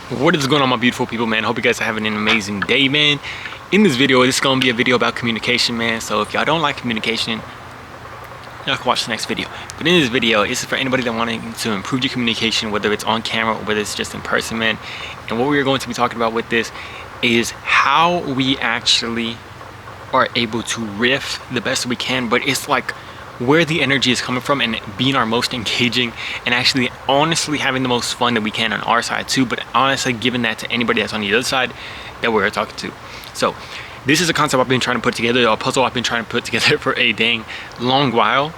What is going on, my beautiful people, man? Hope you guys are having an amazing day, man. In this video, this is going to be a video about communication, man. So if y'all don't like communication, y'all can watch the next video. But in this video, this is for anybody that wanting to improve your communication, whether it's on camera or whether it's just in person, man. And what we're going to be talking about with this is how we actually are able to riff the best we can, but it's like where the energy is coming from and being our most engaging and actually honestly having the most fun that we can on our side too, but honestly giving that to anybody that's on the other side that we're talking to. So this is a concept I've been trying to put together, a puzzle I've been trying to put together for a dang long while.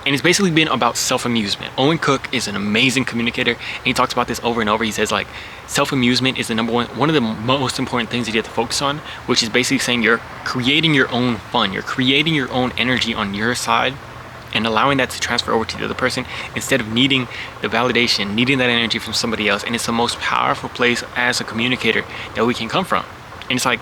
And it's basically been about self-amusement. Owen Cook is an amazing communicator, and he talks about this over and over. He says like self-amusement is the one of the most important things that you have to focus on, which is basically saying you're creating your own fun. You're creating your own energy on your side and allowing that to transfer over to the other person instead of needing the validation, needing that energy from somebody else. And it's the most powerful place as a communicator that we can come from. And it's like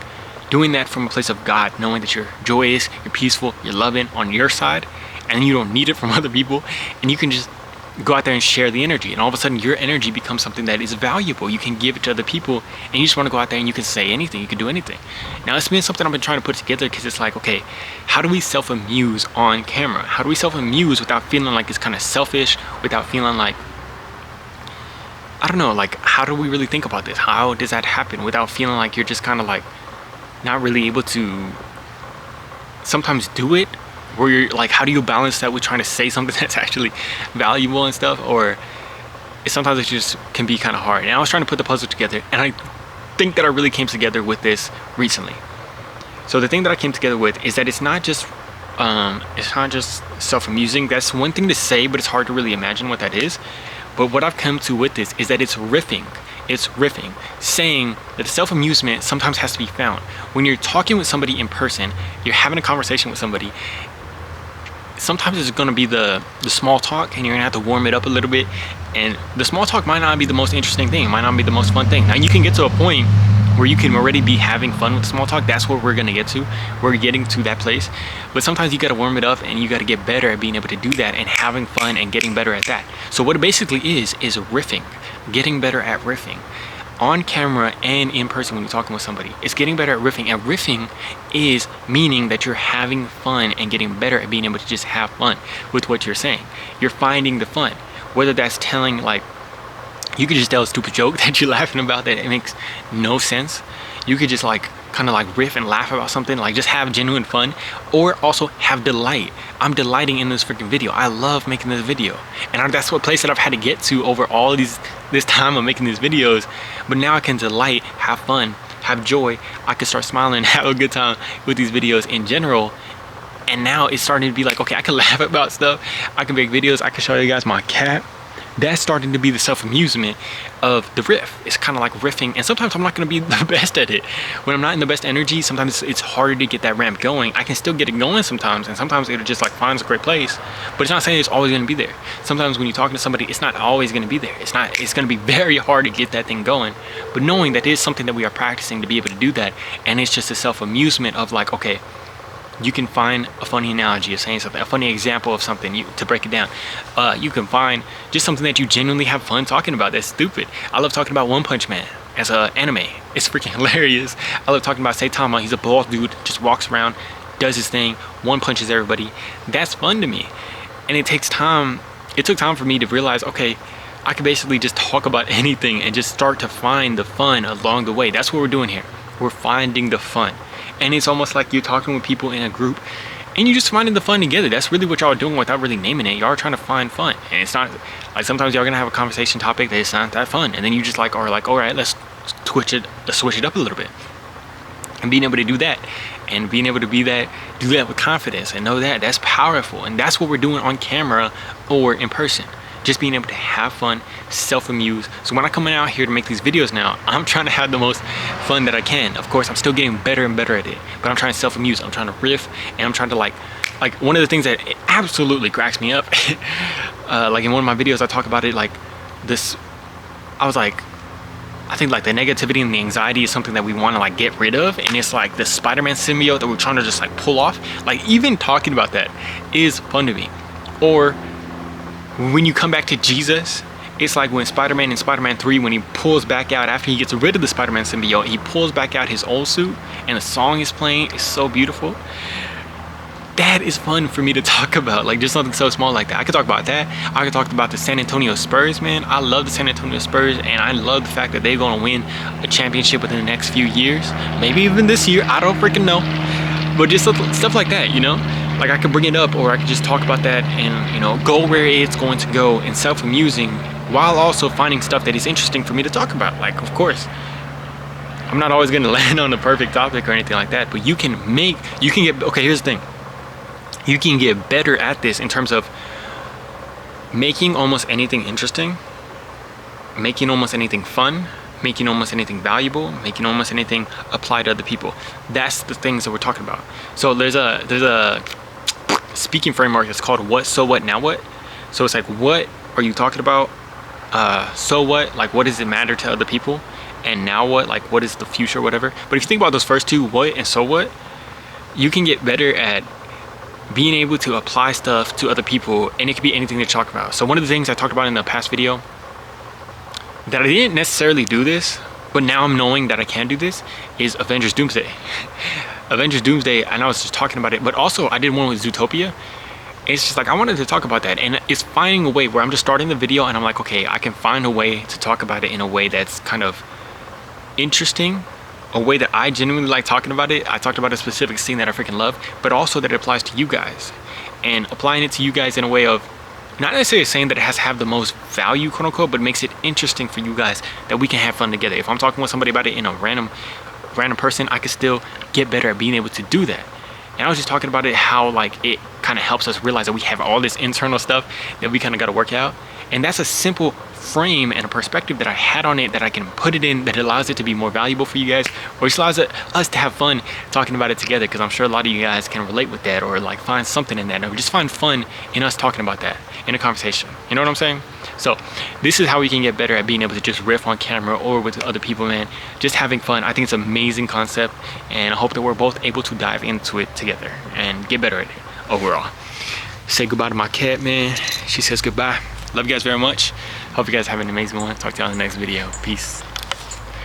doing that from a place of God, knowing that you're joyous, you're peaceful, you're loving on your side, and you don't need it from other people, and you can just go out there and share the energy, and all of a sudden your energy becomes something that is valuable. You can give it to other people, and you just want to go out there and you can say anything, you can do anything. Now it's been something I've been trying to put together because it's like, okay, how do we self-amuse on camera? How do we self-amuse without feeling like it's kind of selfish, without feeling like, I don't know, like how do we really think about this? How does that happen without feeling like you're just kind of like not really able to sometimes do it? Where you're like, how do you balance that with trying to say something that's actually valuable and stuff? Or sometimes it just can be kind of hard. And I was trying to put the puzzle together, and I think that I really came together with this recently. So the thing that I came together with is that it's not just self-amusing. That's one thing to say, but it's hard to really imagine what that is. But what I've come to with this is that it's riffing. It's riffing, saying that self-amusement sometimes has to be found. When you're talking with somebody in person, you're having a conversation with somebody, sometimes it's going to be the small talk, and you're gonna have to warm it up a little bit, and the small talk might not be the most interesting thing, it might not be the most fun thing. Now you can get to a point where you can already be having fun with small talk. That's what we're gonna get to. We're getting to that place, but sometimes you got to warm it up and you got to get better at being able to do that and having fun and getting better at that. So what it basically is riffing, getting better at riffing on camera and in person. When you're talking with somebody, it's getting better at riffing, and riffing is meaning that you're having fun and getting better at being able to just have fun with what you're saying. You're finding the fun, whether that's telling, like, you could just tell a stupid joke that you're laughing about that it makes no sense. You could just like kind of like riff and laugh about something, like just have genuine fun, or also have delight. I'm delighting in this freaking video. I love making this video, and that's what place that I've had to get to over all this time of making these videos. But now I can delight, have fun, have joy. I can start smiling, have a good time with these videos in general. And now it's starting to be like, okay, I can laugh about stuff, I can make videos, I can show you guys my cat. That's starting to be the self-amusement of the riff. It's kind of like riffing, and sometimes I'm not going to be the best at it. When I'm not in the best energy, sometimes it's harder to get that ramp going. I can still get it going sometimes, and sometimes it'll just like finds a great place, but it's not saying it's always going to be there. Sometimes when you're talking to somebody, it's not always going to be there. It's going to be very hard to get that thing going, but knowing that it is something that we are practicing to be able to do that, and it's just a self-amusement of like, okay, you can find a funny analogy of saying something, a funny example of something, to break it down. You can find just something that you genuinely have fun talking about that's stupid. I love talking about One Punch Man as an anime. It's freaking hilarious. I love talking about Saitama. He's a bald dude, just walks around, does his thing, one punches everybody. That's fun to me. And it takes time. It took time for me to realize, okay, I can basically just talk about anything and just start to find the fun along the way. That's what we're doing here. We're finding the fun. And it's almost like you're talking with people in a group and you're just finding the fun together. That's really what y'all are doing without really naming it. Y'all are trying to find fun. And it's not like sometimes y'all are gonna have a conversation topic that is not that fun, and then you just like are like, all right, let's switch it up a little bit. And being able to do that, and being able to do that with confidence, and know that that's powerful. And that's what we're doing on camera or in person. Just being able to have fun, self-amuse. So when I come out here to make these videos now, I'm trying to have the most fun that I can. Of course, I'm still getting better and better at it, but I'm trying to self-amuse. I'm trying to riff, and I'm trying to like one of the things that absolutely cracks me up, like in one of my videos, I talk about it like this. I was like, I think like the negativity and the anxiety is something that we want to like get rid of, and it's like the Spider-Man symbiote that we're trying to just like pull off. Like even talking about that is fun to me. Or when you come back to Jesus It's like when Spider-Man in Spider-Man 3, when he pulls back out after he gets rid of the Spider-Man symbiote, he pulls back out his old suit and the song is playing. It's so beautiful. That is fun for me to talk about, like just something so small like that. I could talk about that. I could talk about the San Antonio Spurs, man. I love the San Antonio Spurs, and I love the fact that they're gonna win a championship within the next few years, maybe even this year. I don't freaking know, but just stuff like that, you know. Like I could bring it up, or I could just talk about that and, you know, go where it's going to go and self-amusing, while also finding stuff that is interesting for me to talk about. Like, of course, I'm not always gonna land on the perfect topic or anything like that, but you can get, okay, here's the thing. You can get better at this in terms of making almost anything interesting, making almost anything fun, making almost anything valuable, making almost anything apply to other people. That's the things that we're talking about. So there's a speaking framework that's called what, so what, now what. So it's like, what are you talking about? So what, like what does it matter to other people? And now what, like what is the future, whatever. But if you think about those first two, what and so what, you can get better at being able to apply stuff to other people, and it could be anything they talk about. So one of the things I talked about in the past video, that I didn't necessarily do this, but now I'm knowing that I can do this, is Avengers Doomsday. Avengers Doomsday, and I was just talking about it, but also I did one with Zootopia. It's just like, I wanted to talk about that, and it's finding a way where I'm just starting the video and I'm like, okay, I can find a way to talk about it in a way that's kind of interesting, a way that I genuinely like talking about it. I talked about a specific scene that I freaking love, but also that it applies to you guys, and applying it to you guys in a way of not necessarily saying that it has to have the most value, quote unquote, but makes it interesting for you guys that we can have fun together. If I'm talking with somebody about it in a random person, I could still get better at being able to do that. And I was just talking about it, how like it kind of helps us realize that we have all this internal stuff that we kind of got to work out. And that's a simple frame and a perspective that I had on it, that I can put it in, that allows it to be more valuable for you guys, or just allows us to have fun talking about it together, because I'm sure a lot of you guys can relate with that, or like find something in that, or just find fun in us talking about that in a conversation. You know what I'm saying? So this is how we can get better at being able to just riff on camera or with other people, man. Just having fun. I think it's an amazing concept, and I hope that we're both able to dive into it together and get better at it overall. Say goodbye to my cat, man. She says goodbye. Love you guys very much. Hope you guys have an amazing one. Talk to you on the next video. Peace.